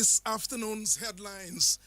This afternoon's headlines.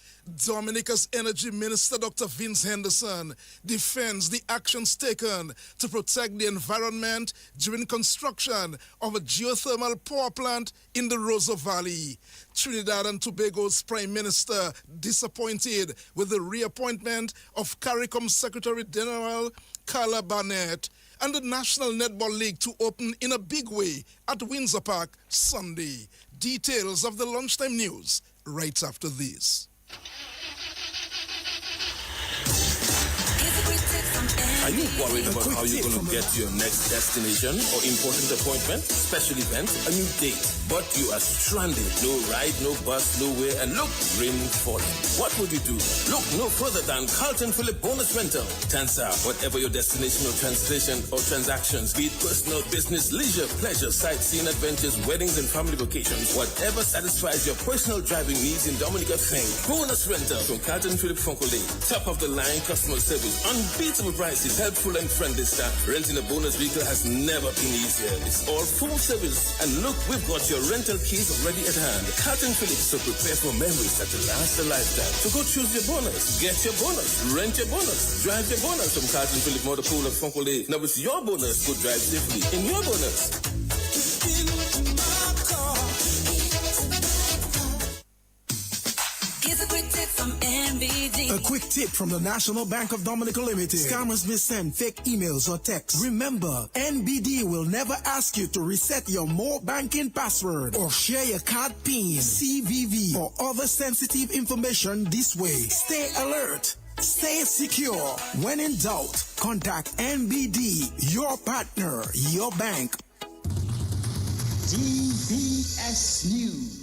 Dominica's Energy Minister Dr. Vince Henderson defends the actions taken to protect the environment during construction of a geothermal power plant in the Roseau Valley. Trinidad and Tobago's Prime Minister disappointed with the reappointment of CARICOM Secretary General Carla Barnett. And the National Netball League to open in a big way at Windsor Park Sunday. Details of the lunchtime news right after this. Are you worried about how you're going to get to your next destination or important appointment, special event, a new date, but you are stranded? No ride, no bus, nowhere, and look, rain falling. What would you do? Look no further than Carlton Phillip Bonus Rental. Chances are, whatever your destination or translation or transactions, be it personal, business, leisure, pleasure, sightseeing, adventures, weddings, and family vacations, whatever satisfies your personal driving needs in Dominica, think Bonus Rental from Carlton Phillip Fonkole. Top of the line customer service, unbeatable prices, helpful and friendly staff. Renting a bonus vehicle has never been easier. It's all full service. And look, we've got your rental keys already at hand. Carlton Phillips, so prepare for memories that will last a lifetime. So go choose your bonus, get your bonus, rent your bonus, drive your bonus from Carlton Phillips Motor Pool of Fonkole. Now it's your bonus. Go drive safely in your bonus. Here's a quick tip from NBD. A quick tip from the National Bank of Dominica Limited. Scammers may send fake emails or texts. Remember, NBD will never ask you to reset your more banking password or share your card PIN, CVV, or other sensitive information this way. Stay alert. Stay secure. When in doubt, contact NBD, your partner, your bank. DBS News.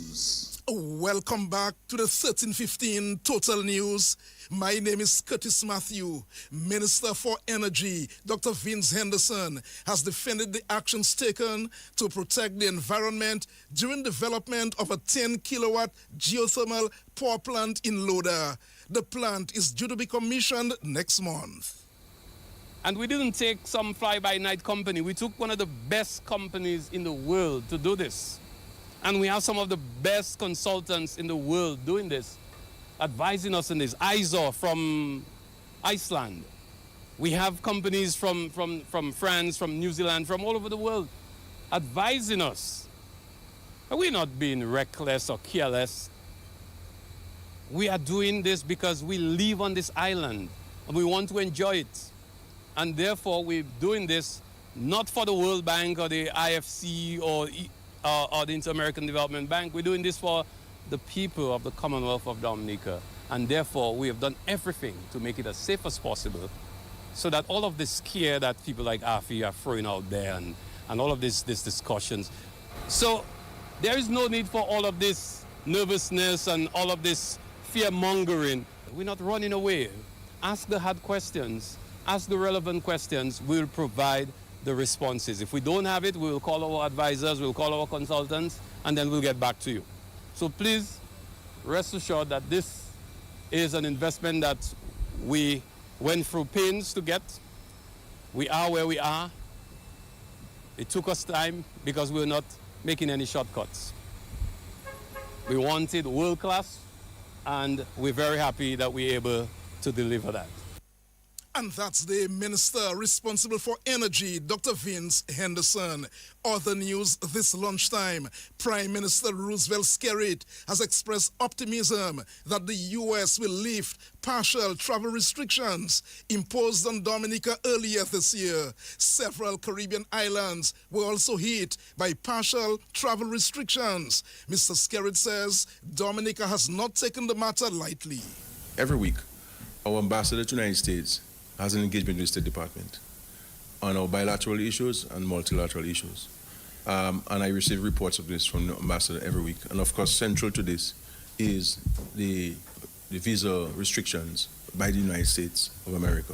Welcome back to the 1315 Total News. My name is Curtis Matthew. Minister for Energy, Dr. Vince Henderson, has defended the actions taken to protect the environment during development of a 10-kilowatt geothermal power plant in Loda. The plant is due to be commissioned next month. And we didn't take some fly-by-night company. We took one of the best companies in the world to do this. And we have some of the best consultants in the world doing this, advising us in this. ISO from Iceland. We have companies from France, from New Zealand, from all over the world, advising us. And we're not being reckless or careless. We are doing this because we live on this island and we want to enjoy it. And therefore, we're doing this not for the World Bank or the IFC or the Inter-American Development Bank. We're doing this for the people of the Commonwealth of Dominica. And therefore, we have done everything to make it as safe as possible so that all of this scare that people like AFI are throwing out there and all of these discussions. So there is no need for all of this nervousness and all of this fear-mongering. We're not running away. Ask the hard questions. Ask the relevant questions. We'll provide the responses. If we don't have it, we will call our advisors, we'll call our consultants, and then we'll get back to you. So please rest assured that this is an investment that we went through pains to get. We are where we are. It took us time because we were not making any shortcuts. We wanted world class, and we're very happy that we're able to deliver that. And that's the Minister responsible for Energy, Dr. Vince Henderson. Other news this lunchtime, Prime Minister Roosevelt Skerrit has expressed optimism that the U.S. will lift partial travel restrictions imposed on Dominica earlier this year. Several Caribbean islands were also hit by partial travel restrictions. Mr. Skerrit says Dominica has not taken the matter lightly. Every week, our ambassador to the United States has an engagement with the State Department on our bilateral issues and multilateral issues. And I receive reports of this from the ambassador every week. And of course, central to this is the visa restrictions by the United States of America.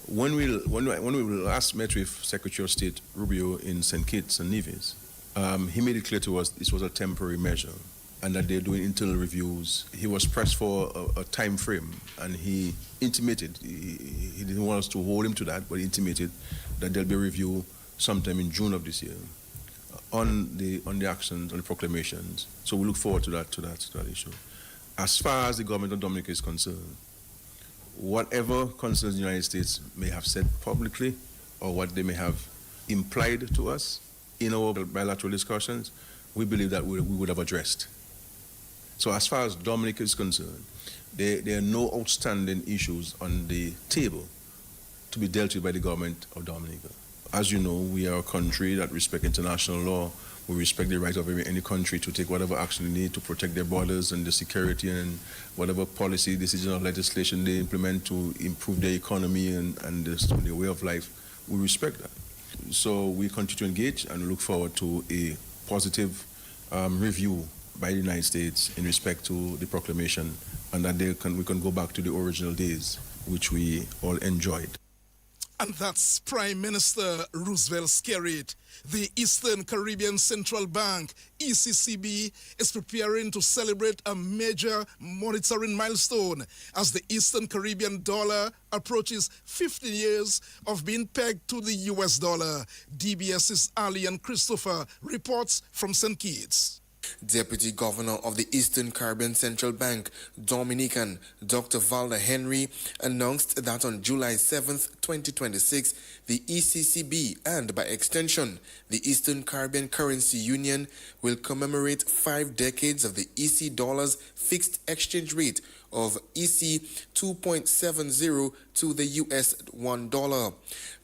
When we last met with Secretary of State Rubio in St. Kitts and Nevis, he made it clear to us this was a temporary measure and that they're doing internal reviews. He was pressed for a time frame, and he intimated, he didn't want us to hold him to that, but he intimated that there'll be a review sometime in June of this year. on the actions, on the proclamations. So we look forward to that issue. As far as the government of Dominica is concerned, whatever concerns the United States may have said publicly or what they may have implied to us in our bilateral discussions, we believe that we would have addressed. So as far as Dominica is concerned, there are no outstanding issues on the table to be dealt with by the government of Dominica. As you know, we are a country that respects international law. We respect the right of any country to take whatever action they need to protect their borders and their security and whatever policy, decision, or legislation they implement to improve their economy and their way of life. We respect that. So we continue to engage and look forward to a positive review by the United States in respect to the proclamation, and that we can go back to the original days, which we all enjoyed. And that's Prime Minister Roosevelt Skerrit. The Eastern Caribbean Central Bank, ECCB, is preparing to celebrate a major monitoring milestone as the Eastern Caribbean dollar approaches 50 years of being pegged to the US dollar. DBS's Alian Christopher reports from St. Kitts. Deputy Governor of the Eastern Caribbean Central Bank, Dominican, Dr. Valda Henry, announced that on July 7, 2026, the ECCB and, by extension, the Eastern Caribbean Currency Union will commemorate 5 decades of the EC dollar's fixed exchange rate of EC 2.70 to the US $1.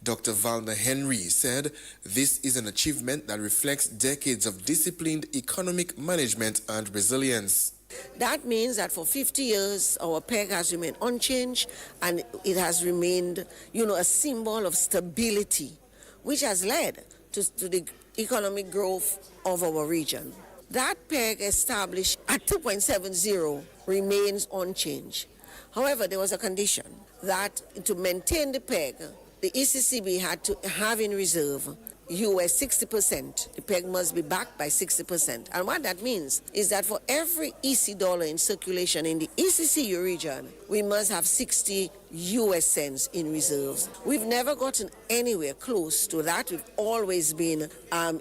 Dr. Valda Henry said this is an achievement that reflects decades of disciplined economic management and resilience. That means that for 50 years, our peg has remained unchanged, and it has remained, a symbol of stability, which has led to the economic growth of our region. That peg established at 2.70 remains unchanged. However, there was a condition that to maintain the peg, the ECCB had to have in reserve US 60%. The peg must be backed by 60%. And what that means is that for every EC dollar in circulation in the ECCU region, we must have 60 US cents in reserves. We've never gotten anywhere close to that. We've always been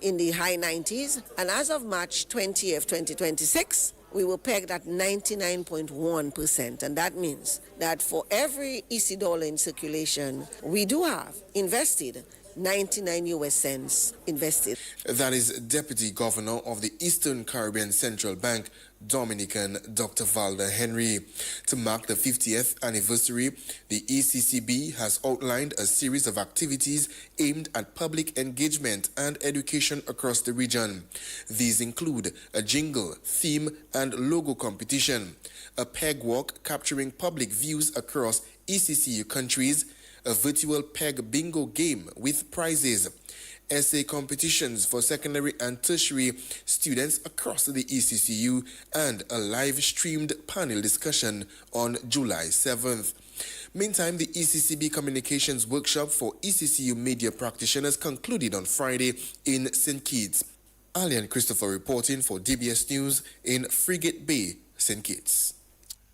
in the high 90s. And as of March 20th, 2026, we were pegged at 99.1%. And that means that for every EC dollar in circulation, we do have invested 99 US cents invested. That is Deputy Governor of the Eastern Caribbean Central Bank, Dominican Dr. Valda Henry. To mark the 50th anniversary, the ECCB has outlined a series of activities aimed at public engagement and education across the region. These include a jingle, theme, and logo competition, a peg walk capturing public views across ECCU countries, a virtual peg bingo game with prizes, essay competitions for secondary and tertiary students across the ECCU, and a live-streamed panel discussion on July 7th. Meantime, the ECCB Communications Workshop for ECCU media practitioners concluded on Friday in St. Kitts. Alian Christopher reporting for DBS News in Frigate Bay, St. Kitts.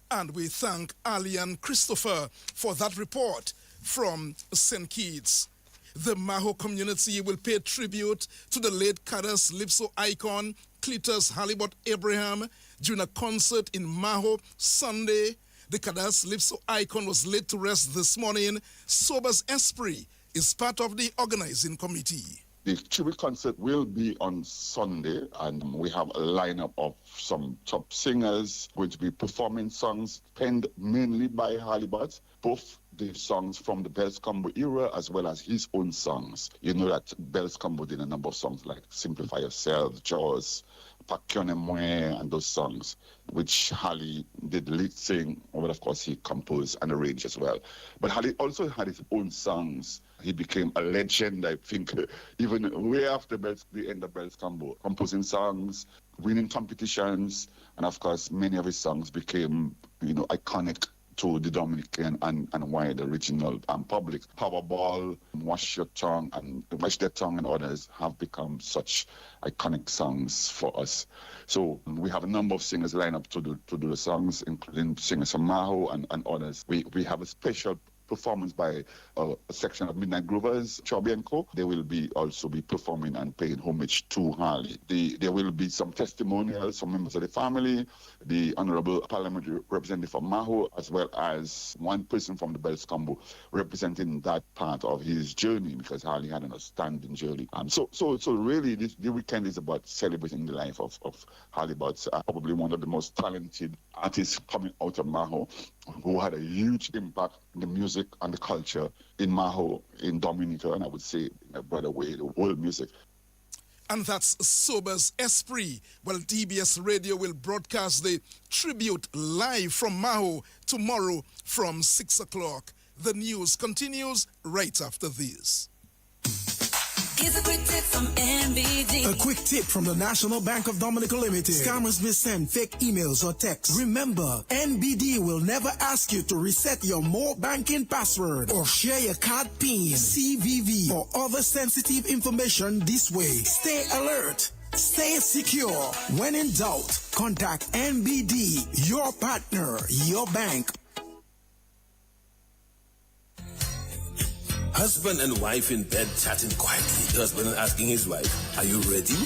And we thank Alian Christopher for that report from St. Kitts. The Maho community will pay tribute to the late Cadas Lipso icon Cletus Halibut Abraham during a concert in Maho Sunday. The Cadas Lipso icon was laid to rest this morning. Sober's Esprit is part of the organizing committee. The tribute concert will be on Sunday, and we have a lineup of some top singers going to be performing songs penned mainly by Halibut, both the songs from the Bells Combo era as well as his own songs. You know that Bells Combo did a number of songs like Simplify Yourself, Jaws, Pakione Mwe, and those songs, which Hali did lead sing, but of course he composed and arranged as well. But Hali also had his own songs. He became a legend, I think, even way after the end of Bells Combo, composing songs, winning competitions, and of course many of his songs became, iconic to the Dominican and wider regional public. Powerball, Wash Your Tongue, and Wash Their Tongue, and others have become such iconic songs for us. So we have a number of singers lined up to do the songs, including singers from Maho and others. We have a special performance by a section of Midnight Groovers, Chubby and Co. They will also be performing and paying homage to Harley. There will be some testimonials from members of the family, the Honorable Parliamentary Representative from Maho, as well as one person from the Bells Combo representing that part of his journey, because Harley had an outstanding journey. So really, the weekend is about celebrating the life of Harley Butts, probably one of the most talented artists coming out of Maho, who had a huge impact in the music and the culture in Maho, in Dominica, and I would say, in a broader way, the world music. And that's Sober's Esprit. Well, DBS Radio will broadcast the tribute live from Maho tomorrow from 6 o'clock. The news continues right after this. Here's a quick tip from NBD. A quick tip from the National Bank of Dominica Limited. Scammers may send fake emails or texts. Remember, NBD will never ask you to reset your more banking password or share your card PIN, CVV, or other sensitive information this way. Stay alert. Stay secure. When in doubt, contact NBD, your partner, your bank. Husband and wife in bed chatting quietly. The husband asking his wife, "Are you ready?"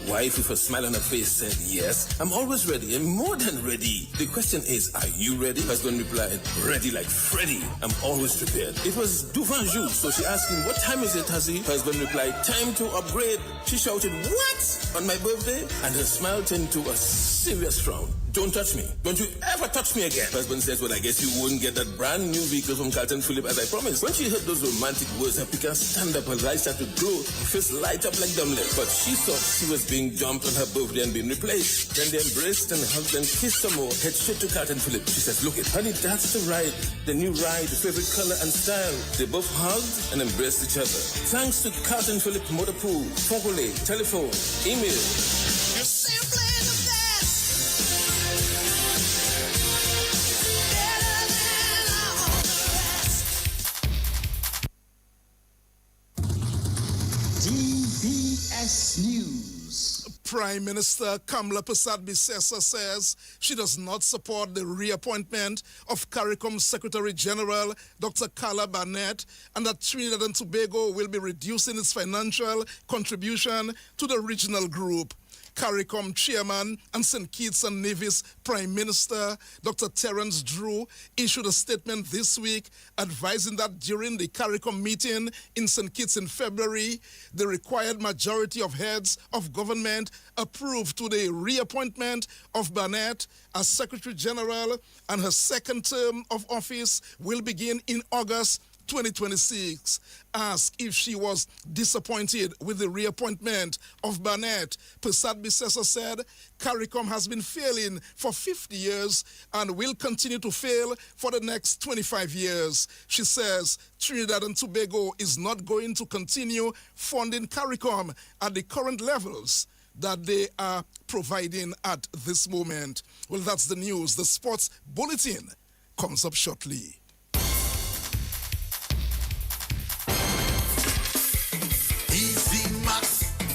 Wife with a smile on her face said, "Yes, I'm always ready and more than ready." The question is, are you ready? Husband replied, "Ready like Freddy. I'm always prepared." It was Duvan Jour, so she asked him, "What time is it, Huzzy?" Husband replied, "Time to upgrade." She shouted, "What? On my birthday?" And her smile turned to a serious frown. "Don't touch me. Don't you ever touch me again." Husband says, "Well, I guess you wouldn't get that brand new vehicle from Carlton Phillip as I promised." When she heard those romantic words, her picker stand up, her eyes started to glow, her face light up like dumblet. But she thought she was being dumped on her birthday and being replaced. Then they embraced and hugged and kissed some more. Head straight to Carlton Phillip. She says, "Look it, honey, that's the ride. The new ride, the favorite color and style." They both hugged and embraced each other. Thanks to Carlton Phillip Motor Pool, phone call, telephone, email. You're simply the best. Better than all the rest. DBS News. Prime Minister Kamla Persad-Bissessar says she does not support the reappointment of CARICOM Secretary General Dr. Carla Barnett, and that Trinidad and Tobago will be reducing its financial contribution to the regional group. CARICOM Chairman and St. Kitts and Nevis Prime Minister Dr. Terence Drew issued a statement this week advising that during the CARICOM meeting in St. Kitts in February, the required majority of heads of government approved to the reappointment of Barnett as Secretary General, and her second term of office will begin in August 2026. Asked if she was disappointed with the reappointment of Barnett, Persad-Bissessar said, CARICOM has been failing for 50 years and will continue to fail for the next 25 years. She says Trinidad and Tobago is not going to continue funding CARICOM at the current levels that they are providing at this moment. Well, that's the news. The sports bulletin comes up shortly.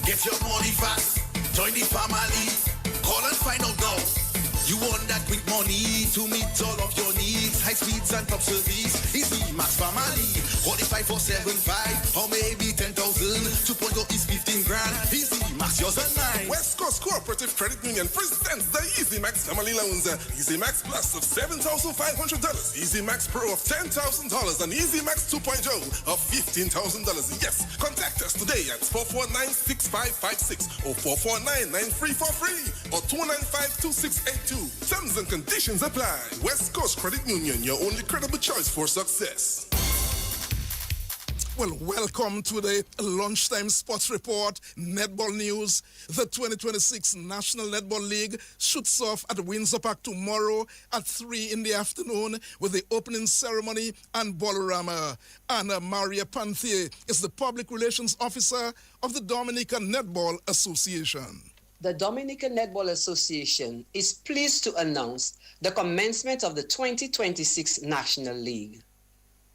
Get your money fast, join the family, call and find out now. You want that quick money to meet all of your needs, high speeds and top service, Easy Max Family. Qualify for 7.5 or maybe 10,000, 2.0 is 15 grand, Easy Max yours and mine. West Coast Cooperative Credit Union presents the Easy Max Family Loans. Easy Max Plus of $7,500, Easy Max Pro of $10,000, and Easy Max 2.0 of $15,000. Yes, contact us today at 449-6556 or 449-9343 or 295-2682. Terms and conditions apply. West Coast Credit Union, your only credible choice for success. Well, welcome to the Lunchtime Sports Report, Netball News. The 2026 National Netball League shoots off at Windsor Park tomorrow at 3 in the afternoon with the opening ceremony and Bolorama. Anna Maria Panthier is the Public Relations Officer of the Dominican Netball Association. The Dominican Netball Association is pleased to announce the commencement of the 2026 National League.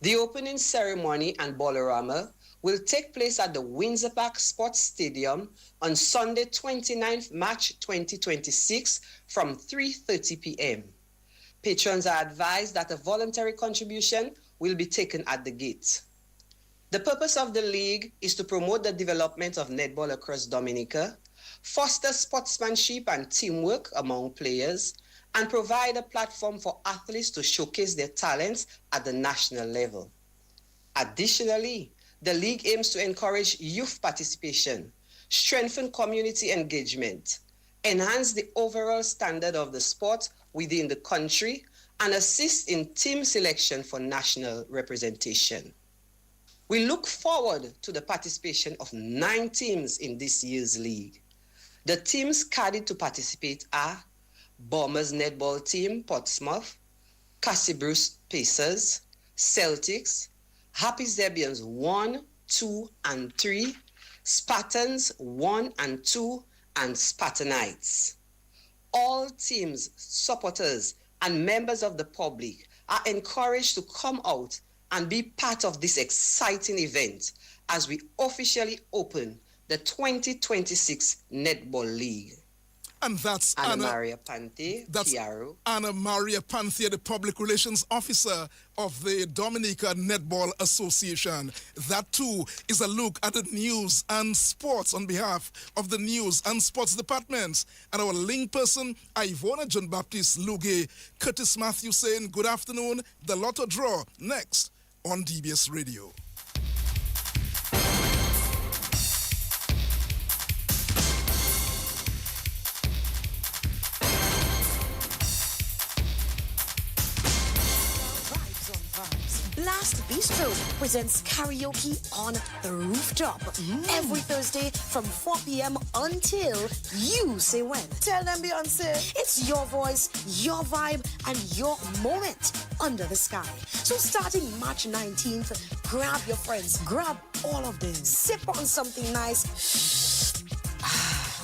The opening ceremony and Bolorama will take place at the Windsor Park Sports Stadium on Sunday, 29th March 2026 from 3:30 p.m. Patrons are advised that a voluntary contribution will be taken at the gate. The purpose of the league is to promote the development of netball across Dominica, foster sportsmanship and teamwork among players, and provide a platform for athletes to showcase their talents at the national level. Additionally, the league aims to encourage youth participation, strengthen community engagement, enhance the overall standard of the sport within the country, and assist in team selection for national representation. We look forward to the participation of 9 teams in this year's league. The teams carded to participate are Bombers Netball Team, Portsmouth, Cassie Bruce Pacers, Celtics, Happy Zebians 1, 2, and 3, Spartans 1 and 2, and Spartanites. All teams, supporters, and members of the public are encouraged to come out and be part of this exciting event as we officially open the 2026 Netball League. And that's Anna Maria Pante, PRO. Anna Maria Pante, the Public Relations Officer of the Dominica Netball Association. That too is a look at the news and sports on behalf of the News and Sports Departments. And our link person, Ivona John Baptiste Luge, Curtis Matthew saying good afternoon. The Lotto Draw next on DBS Radio. Blast Bistro presents karaoke on the rooftop every Thursday from 4 p.m. until you say when. Tell them, Beyonce, it's your voice, your vibe, and your moment under the sky. So starting March 19th, grab your friends, grab all of them, sip on something nice,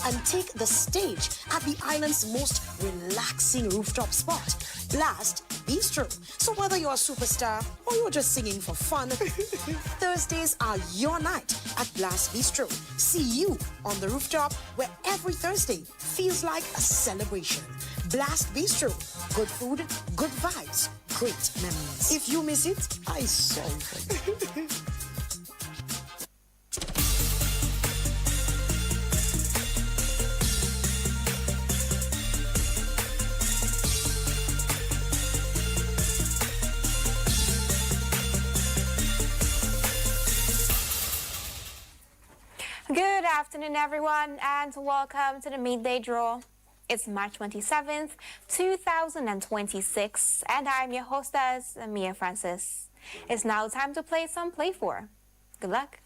and take the stage at the island's most relaxing rooftop spot, Blast Bistro. So whether you're a superstar or you're just singing for fun, Thursdays are your night at Blast Bistro. See you on the rooftop where every Thursday feels like a celebration. Blast Bistro. Good food, good vibes, great memories. If you miss it, I sorry. Good afternoon, everyone, and welcome to the Midday Draw. It's March 27th, 2026, and I'm your hostess, Mia Francis. It's now time to play some Play 4. Good luck.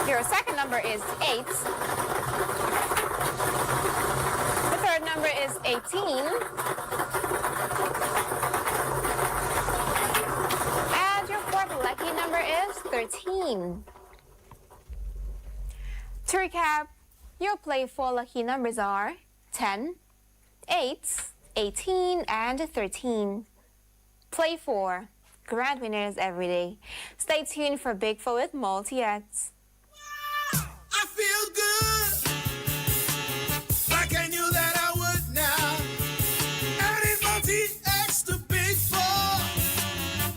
Your second number is 8. The third number is 18. And your fourth lucky number is 13. To recap, your Play 4 lucky numbers are 10, 8, 18, and 13. Play 4. Grand winners every day. Stay tuned for Big 4 with Multi-X. I feel good, like I knew that I would now. Adding Multi-X to Big 4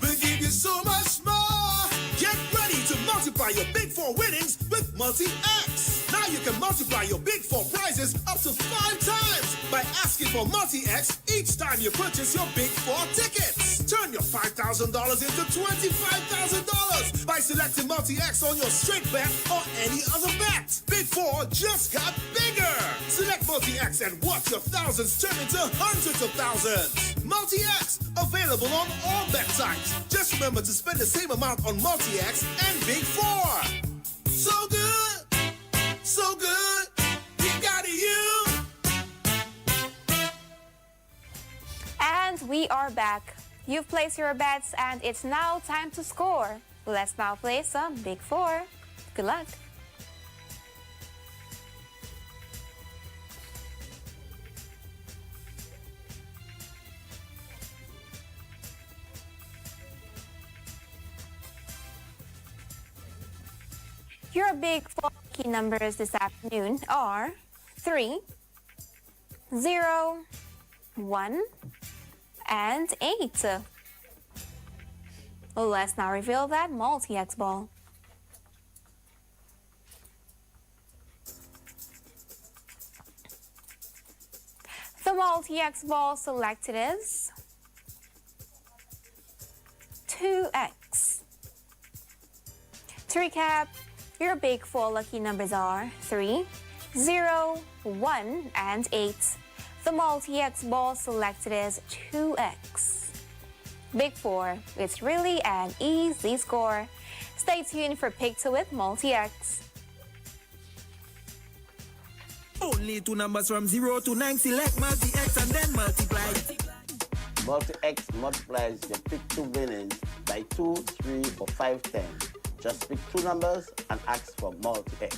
will give you so much more. Get ready to multiply your Big 4 winnings with Multi-X. Now you can multiply your Big 4 prizes up to 5 times by asking for Multi-X each time you purchase your Big 4 tickets. Turn your $5,000 into $25,000 by selecting Multi-X on your straight bet or any other bet. Big 4 just got bigger. Select Multi-X and watch your thousands turn into hundreds of thousands. Multi-X, available on all bet types. Just remember to spend the same amount on Multi-X and Big 4. So good, so good, we got you. And we are back. You've placed your bets and it's now time to score. Let's now play some Big 4. Good luck. Your big four lucky numbers this afternoon are 3, 0, 1, and 8. Let's now reveal that multi-X ball. The multi-X ball selected is 2X. To recap, your big four lucky numbers are 3, 0, 1, and 8. The multi-X ball selected is 2X. Big four, it's really an easy score. Stay tuned for Pick 2 with multi-X. Only two numbers from 0 to 9. Select multi-X and then multiply. Multi-X multiplies your pick 2 winnings by 2, 3, or 5 times. Just pick 2 numbers and ask for multi-X.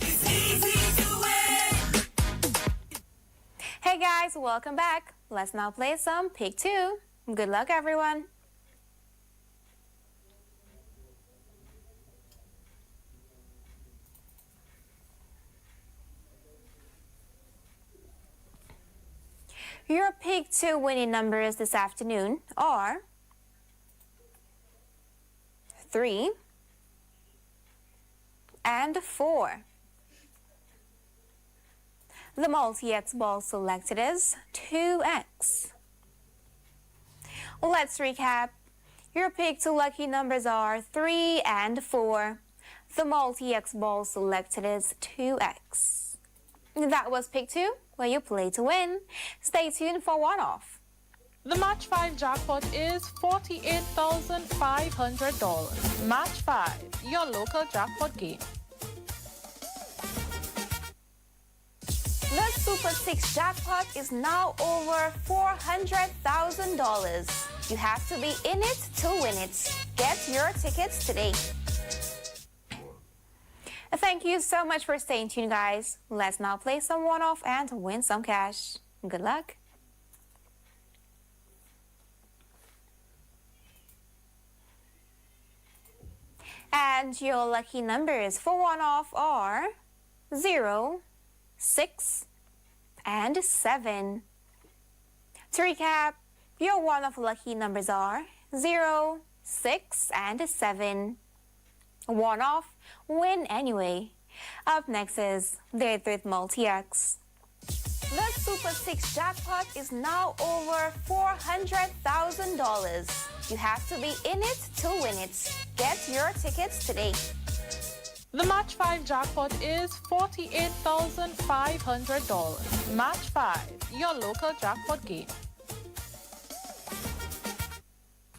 It's easy to win. Hey guys, welcome back. Let's now play some Pick 2. Good luck, everyone. Your Pick 2 winning numbers this afternoon are 3 and 4. The multi-X ball selected is 2X. Let's recap. Your Pick 2 lucky numbers are 3 and 4. The multi-X ball selected is 2X. That was Pick 2, where you play to win. Stay tuned for one-off. The Match 5 jackpot is $48,500. Match 5, your local jackpot game. The Super 6 jackpot is now over $400,000. You have to be in it to win it. Get your tickets today. Thank you so much for staying tuned, guys. Let's now play some one-off and win some cash. Good luck. And your lucky numbers for one-off are 0, 6, and 7. To recap, your one-off lucky numbers are 0, 6, and 7. One-off, win anyway. Up next is the 3rd multi-X. The Super 6 jackpot is now over $400,000. You have to be in it to win it. Get your tickets today. The Match 5 jackpot is $48,500. Match 5, your local jackpot game.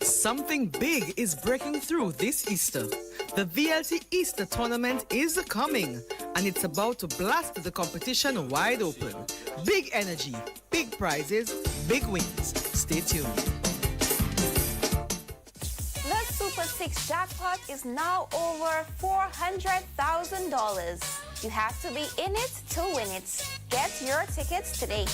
Something big is breaking through this Easter. The VLT Easter Tournament is coming, and it's about to blast the competition wide open. Big energy, big prizes, big wins. Stay tuned. The Super 6 jackpot is now over $400,000. You have to be in it to win it. Get your tickets today.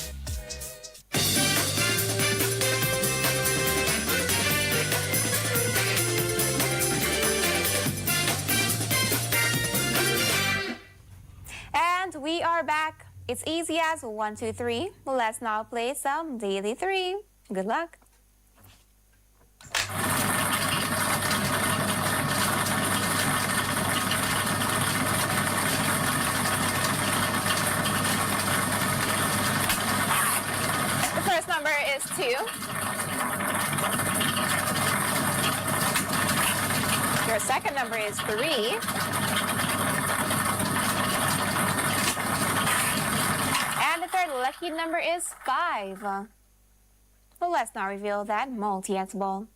And we are back. It's easy as 1, 2, 3. Let's now play some Daily 3. Good luck. The first number is 2. Your second number is 3. And the third lucky number is 5. Well, let's now reveal that multi-X ball.